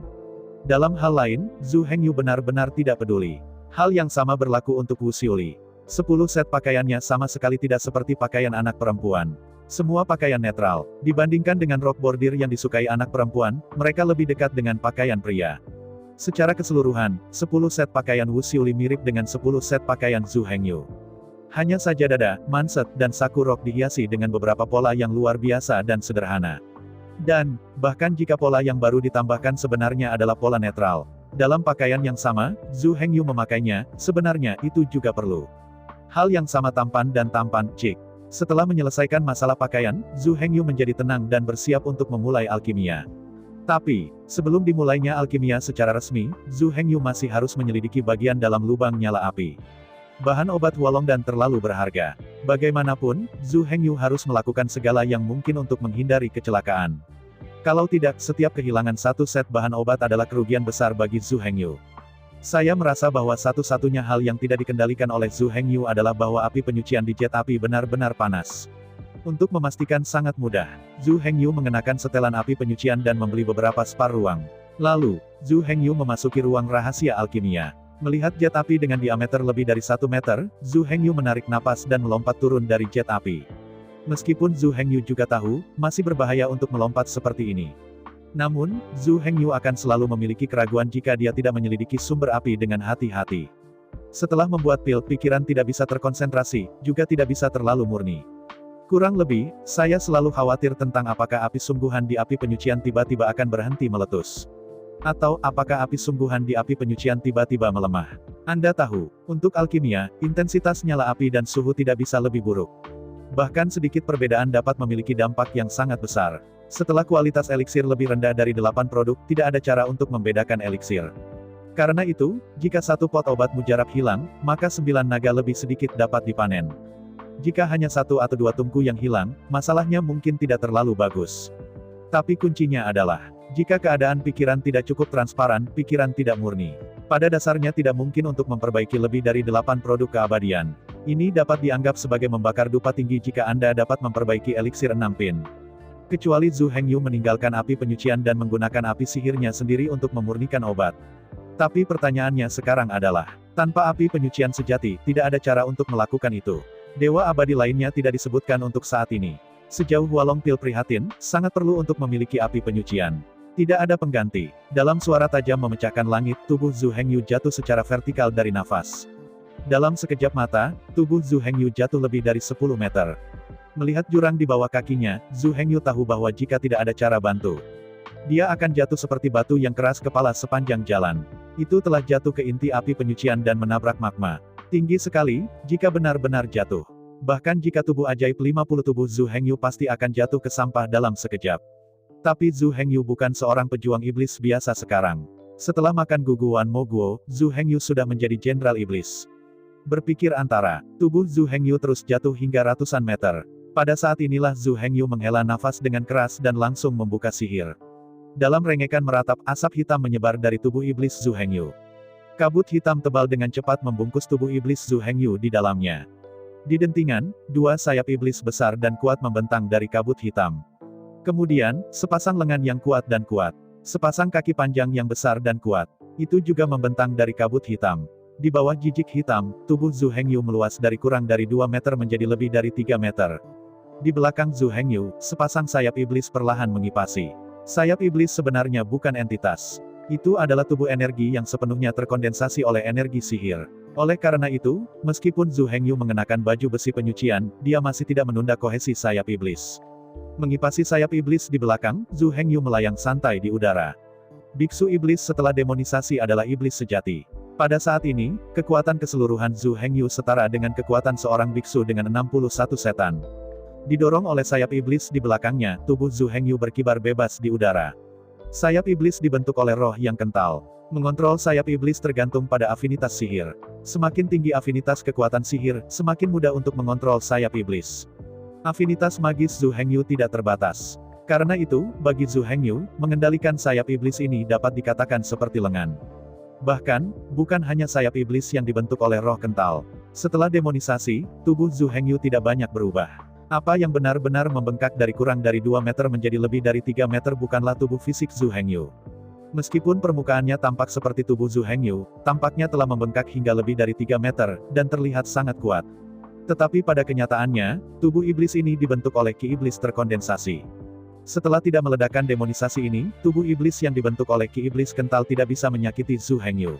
Dalam hal lain, Zhu Hengyu benar-benar tidak peduli. Hal yang sama berlaku untuk Wu Xiuli. 10 set pakaiannya sama sekali tidak seperti pakaian anak perempuan. Semua pakaian netral. Dibandingkan dengan rok bordir yang disukai anak perempuan, mereka lebih dekat dengan pakaian pria. Secara keseluruhan, 10 set pakaian Wu Xiuli mirip dengan 10 set pakaian Zhu Hengyu. Hanya saja dada, manset, dan saku rok dihiasi dengan beberapa pola yang luar biasa dan sederhana. Dan, bahkan jika pola yang baru ditambahkan sebenarnya adalah pola netral. Dalam pakaian yang sama, Zhu Hengyu memakainya, sebenarnya itu juga perlu. Hal yang sama tampan dan tampan, cik. Setelah menyelesaikan masalah pakaian, Zhu Hengyu menjadi tenang dan bersiap untuk memulai alkimia. Tapi, sebelum dimulainya alkimia secara resmi, Zhu Hengyu masih harus menyelidiki bagian dalam lubang nyala api. Bahan obat Huolong dan terlalu berharga. Bagaimanapun, Zhu Hengyu harus melakukan segala yang mungkin untuk menghindari kecelakaan. Kalau tidak, setiap kehilangan satu set bahan obat adalah kerugian besar bagi Zhu Hengyu. Saya merasa bahwa satu-satunya hal yang tidak dikendalikan oleh Zhu Hengyu adalah bahwa api penyucian di jet api benar-benar panas. Untuk memastikan sangat mudah, Zhu Hengyu mengenakan setelan api penyucian dan membeli beberapa spar ruang. Lalu, Zhu Hengyu memasuki ruang rahasia alkimia. Melihat jet api dengan diameter lebih dari 1 meter, Zhu Hengyu menarik napas dan melompat turun dari jet api. Meskipun Zhu Hengyu juga tahu, masih berbahaya untuk melompat seperti ini. Namun, Zhu Hengyu akan selalu memiliki keraguan jika dia tidak menyelidiki sumber api dengan hati-hati. Setelah membuat pil, pikiran tidak bisa terkonsentrasi, juga tidak bisa terlalu murni. Kurang lebih, saya selalu khawatir tentang apakah api sungguhan di api penyucian tiba-tiba akan berhenti meletus. Atau, apakah api sungguhan di api penyucian tiba-tiba melemah? Anda tahu, untuk alkimia, intensitas nyala api dan suhu tidak bisa lebih buruk. Bahkan sedikit perbedaan dapat memiliki dampak yang sangat besar. Setelah kualitas eliksir lebih rendah dari 8 produk, tidak ada cara untuk membedakan eliksir. Karena itu, jika satu pot obat mujarab hilang, maka 9 naga lebih sedikit dapat dipanen. Jika hanya 1 atau 2 tungku yang hilang, masalahnya mungkin tidak terlalu bagus. Tapi kuncinya adalah, jika keadaan pikiran tidak cukup transparan, pikiran tidak murni. Pada dasarnya tidak mungkin untuk memperbaiki lebih dari 8 produk keabadian. Ini dapat dianggap sebagai membakar dupa tinggi jika Anda dapat memperbaiki eliksir 6 pin. Kecuali Zhu Hengyu meninggalkan api penyucian dan menggunakan api sihirnya sendiri untuk memurnikan obat. Tapi pertanyaannya sekarang adalah, tanpa api penyucian sejati, tidak ada cara untuk melakukan itu. Dewa abadi lainnya tidak disebutkan untuk saat ini. Sejauh Huolong Pil prihatin, sangat perlu untuk memiliki api penyucian. Tidak ada pengganti. Dalam suara tajam memecahkan langit, tubuh Zhu Hengyu jatuh secara vertikal dari nafas. Dalam sekejap mata, tubuh Zhu Hengyu jatuh lebih dari 10 meter. Melihat jurang di bawah kakinya, Zhu Hengyu tahu bahwa jika tidak ada cara bantu, Dia akan jatuh seperti batu yang keras kepala sepanjang jalan. Itu telah jatuh ke inti api penyucian dan menabrak magma. Tinggi sekali, jika benar-benar jatuh. Bahkan jika tubuh ajaib 50 tubuh Zhu Hengyu pasti akan jatuh ke sampah dalam sekejap. Tapi Zhu Hengyu bukan seorang pejuang iblis biasa sekarang. Setelah makan guguan Moguo, Zhu Hengyu sudah menjadi jenderal iblis. Berpikir antara, tubuh Zhu Hengyu terus jatuh hingga ratusan meter. Pada saat inilah Zhu Hengyu menghela nafas dengan keras dan langsung membuka sihir. Dalam rengekan meratap, asap hitam menyebar dari tubuh iblis Zhu Hengyu. Kabut hitam tebal dengan cepat membungkus tubuh iblis Zhu Hengyu di dalamnya. Di dentingan, dua sayap iblis besar dan kuat membentang dari kabut hitam. Kemudian, sepasang lengan yang kuat dan kuat. Sepasang kaki panjang yang besar dan kuat. Itu juga membentang dari kabut hitam. Di bawah jijik hitam, tubuh Zhu Hengyu meluas dari kurang dari 2 meter menjadi lebih dari 3 meter. Di belakang Zhu Hengyu, sepasang sayap iblis perlahan mengipasi. Sayap iblis sebenarnya bukan entitas. Itu adalah tubuh energi yang sepenuhnya terkondensasi oleh energi sihir. Oleh karena itu, meskipun Zhu Hengyu mengenakan baju besi penyucian, dia masih tidak menunda kohesi sayap iblis. Mengipasi sayap iblis di belakang, Zhu Hengyu melayang santai di udara. Biksu iblis setelah demonisasi adalah iblis sejati. Pada saat ini, kekuatan keseluruhan Zhu Hengyu setara dengan kekuatan seorang biksu dengan 61 setan. Didorong oleh sayap iblis di belakangnya, tubuh Zhu Hengyu berkibar bebas di udara. Sayap iblis dibentuk oleh roh yang kental. Mengontrol sayap iblis tergantung pada afinitas sihir. Semakin tinggi afinitas kekuatan sihir, semakin mudah untuk mengontrol sayap iblis. Afinitas magis Zhu Hengyu tidak terbatas. Karena itu, bagi Zhu Hengyu, mengendalikan sayap iblis ini dapat dikatakan seperti lengan. Bahkan, bukan hanya sayap iblis yang dibentuk oleh roh kental. Setelah demonisasi, tubuh Zhu Hengyu tidak banyak berubah. Apa yang benar-benar membengkak dari kurang dari 2 meter menjadi lebih dari 3 meter bukanlah tubuh fisik Zhu Hengyu. Meskipun permukaannya tampak seperti tubuh Zhu Hengyu, tampaknya telah membengkak hingga lebih dari 3 meter, dan terlihat sangat kuat. Tetapi pada kenyataannya, tubuh iblis ini dibentuk oleh ki iblis terkondensasi. Setelah tidak meledakkan demonisasi ini, tubuh iblis yang dibentuk oleh ki iblis kental tidak bisa menyakiti Zhu Hengyu.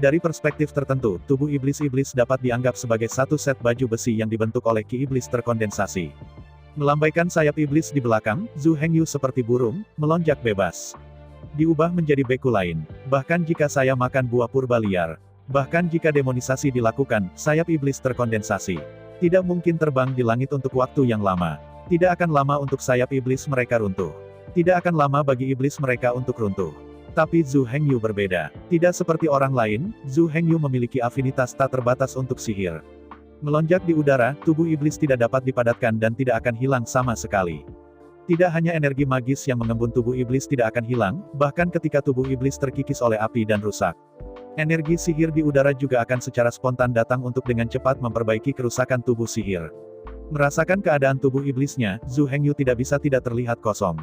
Dari perspektif tertentu, tubuh iblis-iblis dapat dianggap sebagai satu set baju besi yang dibentuk oleh ki iblis terkondensasi. Melambaikan sayap iblis di belakang, Zhu Hengyu seperti burung, melonjak bebas. Diubah menjadi beku lain. Bahkan jika saya makan buah purba liar. Bahkan jika demonisasi dilakukan, sayap iblis terkondensasi. Tidak mungkin terbang di langit untuk waktu yang lama. Tidak akan lama untuk sayap iblis mereka runtuh. Tidak akan lama bagi iblis mereka untuk runtuh. Tapi Zhu Hengyu berbeda. Tidak seperti orang lain, Zhu Hengyu memiliki afinitas tak terbatas untuk sihir. Melonjak di udara, tubuh iblis tidak dapat dipadatkan dan tidak akan hilang sama sekali. Tidak hanya energi magis yang mengembun tubuh iblis tidak akan hilang, bahkan ketika tubuh iblis terkikis oleh api dan rusak. Energi sihir di udara juga akan secara spontan datang untuk dengan cepat memperbaiki kerusakan tubuh sihir. Merasakan keadaan tubuh iblisnya, Zhu Hengyu tidak bisa tidak terlihat kosong.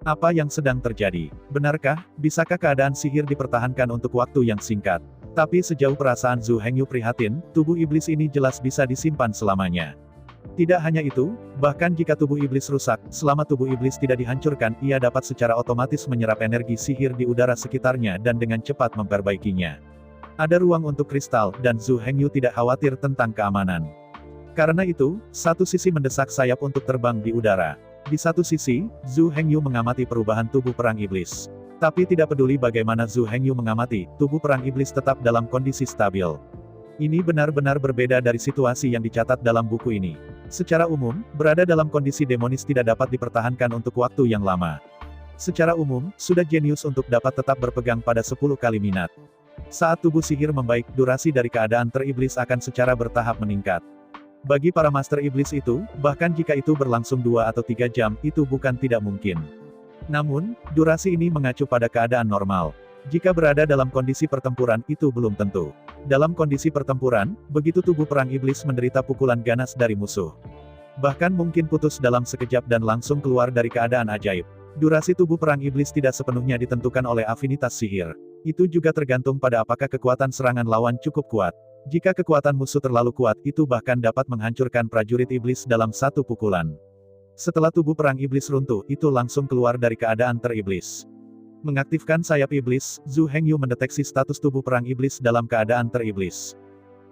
Apa yang sedang terjadi? Benarkah, bisakah keadaan sihir dipertahankan untuk waktu yang singkat? Tapi sejauh perasaan Zhu Hengyu prihatin, tubuh iblis ini jelas bisa disimpan selamanya. Tidak hanya itu, bahkan jika tubuh iblis rusak, selama tubuh iblis tidak dihancurkan, ia dapat secara otomatis menyerap energi sihir di udara sekitarnya dan dengan cepat memperbaikinya. Ada ruang untuk kristal, dan Zhu Hengyu tidak khawatir tentang keamanan. Karena itu, satu sisi mendesak sayap untuk terbang di udara. Di satu sisi, Zhu Hengyu mengamati perubahan tubuh perang iblis. Tapi tidak peduli bagaimana Zhu Hengyu mengamati, tubuh perang iblis tetap dalam kondisi stabil. Ini benar-benar berbeda dari situasi yang dicatat dalam buku ini. Secara umum, berada dalam kondisi demonis tidak dapat dipertahankan untuk waktu yang lama. Secara umum, sudah jenius untuk dapat tetap berpegang pada 10 kali minat. Saat tubuh sihir membaik, durasi dari keadaan teriblis akan secara bertahap meningkat. Bagi para master iblis itu, bahkan jika itu berlangsung 2 atau 3 jam, itu bukan tidak mungkin. Namun, durasi ini mengacu pada keadaan normal. Jika berada dalam kondisi pertempuran, itu belum tentu. Dalam kondisi pertempuran, begitu tubuh perang iblis menderita pukulan ganas dari musuh. Bahkan mungkin putus dalam sekejap dan langsung keluar dari keadaan ajaib. Durasi tubuh perang iblis tidak sepenuhnya ditentukan oleh afinitas sihir. Itu juga tergantung pada apakah kekuatan serangan lawan cukup kuat. Jika kekuatan musuh terlalu kuat, itu bahkan dapat menghancurkan prajurit iblis dalam satu pukulan. Setelah tubuh perang iblis runtuh, itu langsung keluar dari keadaan teriblis. Mengaktifkan sayap iblis, Zhu Hengyu mendeteksi status tubuh perang iblis dalam keadaan teriblis.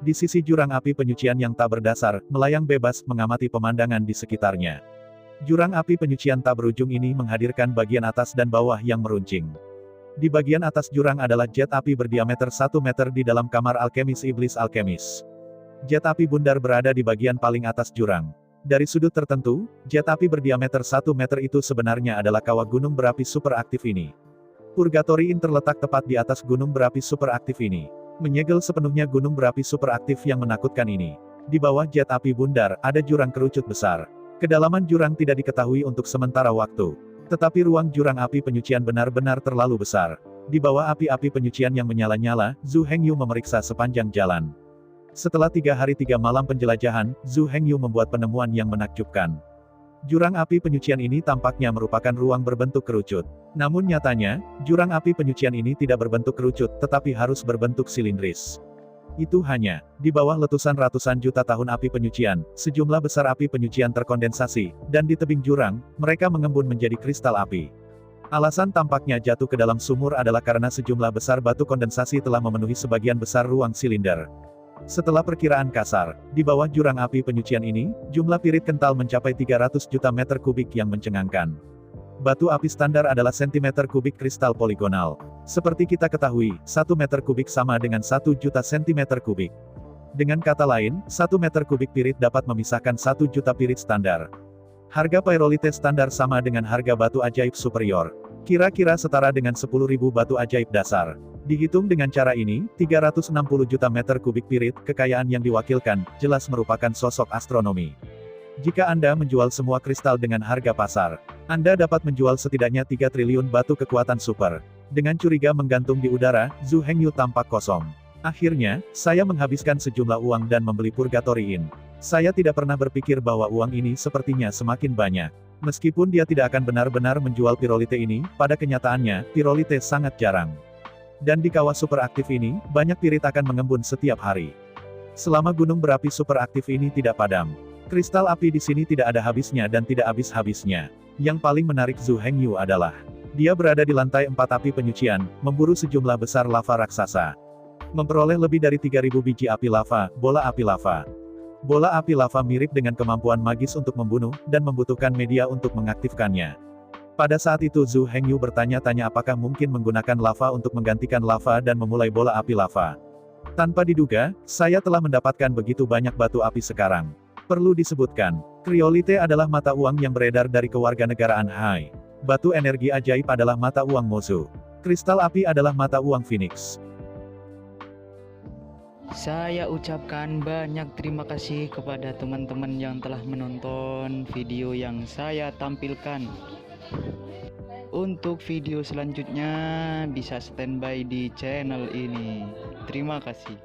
Di sisi jurang api penyucian yang tak berdasar, melayang bebas mengamati pemandangan di sekitarnya. Jurang api penyucian tak berujung ini menghadirkan bagian atas dan bawah yang meruncing. Di bagian atas jurang adalah jet api berdiameter 1 meter di dalam kamar alkemis iblis alkemis. Jet api bundar berada di bagian paling atas jurang. Dari sudut tertentu, jet api berdiameter 1 meter itu sebenarnya adalah kawah gunung berapi superaktif ini. Purgatory Inn terletak tepat di atas gunung berapi superaktif ini. Menyegel sepenuhnya gunung berapi superaktif yang menakutkan ini. Di bawah jet api bundar, ada jurang kerucut besar. Kedalaman jurang tidak diketahui untuk sementara waktu. Tetapi ruang jurang api penyucian benar-benar terlalu besar. Di bawah api-api penyucian yang menyala-nyala, Zhu Hengyu memeriksa sepanjang jalan. Setelah 3 hari 3 malam penjelajahan, Zhu Hengyu membuat penemuan yang menakjubkan. Jurang api penyucian ini tampaknya merupakan ruang berbentuk kerucut. Namun nyatanya, jurang api penyucian ini tidak berbentuk kerucut, tetapi harus berbentuk silindris. Itu hanya, di bawah letusan ratusan juta tahun api penyucian, sejumlah besar api penyucian terkondensasi, dan di tebing jurang, mereka mengembun menjadi kristal api. Alasan tampaknya jatuh ke dalam sumur adalah karena sejumlah besar batu kondensasi telah memenuhi sebagian besar ruang silinder. Setelah perkiraan kasar, di bawah jurang api penyucian ini, jumlah pirit kental mencapai 300 juta meter kubik yang mencengangkan. Batu api standar adalah sentimeter kubik kristal poligonal. Seperti kita ketahui, 1 meter kubik sama dengan 1 juta sentimeter kubik. Dengan kata lain, 1 meter kubik pirit dapat memisahkan 1 juta pirit standar. Harga pyrolite standar sama dengan harga batu ajaib superior. Kira-kira setara dengan 10.000 batu ajaib dasar. Dihitung dengan cara ini, 360 juta meter kubik pirit, kekayaan yang diwakilkan, jelas merupakan sosok astronomi. Jika Anda menjual semua kristal dengan harga pasar, Anda dapat menjual setidaknya 3 triliun batu kekuatan super. Dengan curiga menggantung di udara, Zhu Hengyu tampak kosong. Akhirnya, saya menghabiskan sejumlah uang dan membeli Purgatory Inn. Saya tidak pernah berpikir bahwa uang ini sepertinya semakin banyak. Meskipun dia tidak akan benar-benar menjual pyrolite ini, pada kenyataannya, pyrolite sangat jarang. Dan di kawah superaktif ini, banyak pirit akan mengembun setiap hari. Selama gunung berapi superaktif ini tidak padam, kristal api di sini tidak ada habisnya dan tidak habis-habisnya. Yang paling menarik Zhu Hengyu adalah, dia berada di lantai 4 api penyucian, memburu sejumlah besar lava raksasa. Memperoleh lebih dari 3.000 biji api lava, bola api lava. Bola api lava mirip dengan kemampuan magis untuk membunuh, dan membutuhkan media untuk mengaktifkannya. Pada saat itu Zhu Hengyu bertanya-tanya apakah mungkin menggunakan lava untuk menggantikan lava dan memulai bola api lava. Tanpa diduga, saya telah mendapatkan begitu banyak batu api sekarang. Perlu disebutkan, kriolite adalah mata uang yang beredar dari kewarganegaraan Hai. Batu energi ajaib adalah mata uang Mozu. Kristal api adalah mata uang Phoenix. Saya ucapkan banyak terima kasih kepada teman-teman yang telah menonton video yang saya tampilkan. Untuk video selanjutnya bisa standby di channel ini. Terima kasih.